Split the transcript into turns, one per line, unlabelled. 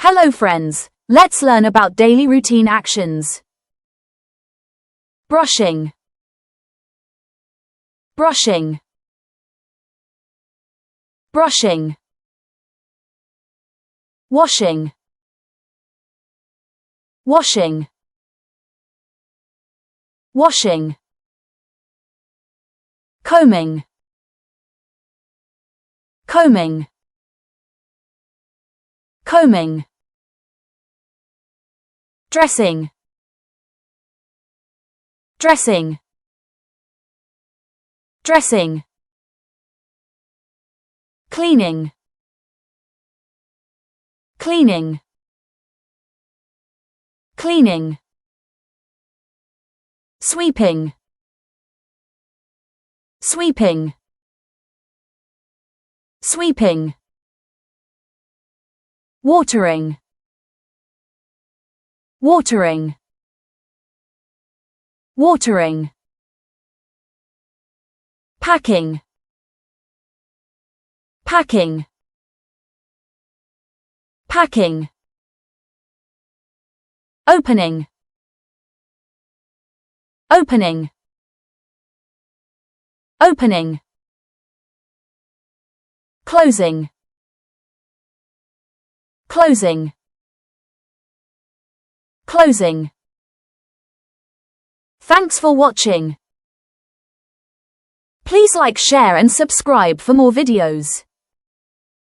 Hello friends, let's learn about daily routine actions. Brushing, brushing, brushing. Washing, washing, washing. Combing, combing, combing. Dressing, dressing, dressing. Cleaning, cleaning, cleaning. Sweeping, sweeping, sweeping. Watering, watering, watering. Packing, packing, packing. Opening, opening, opening. Closing, closing, closing. Thanks for watching. Please like, share and subscribe for more videos.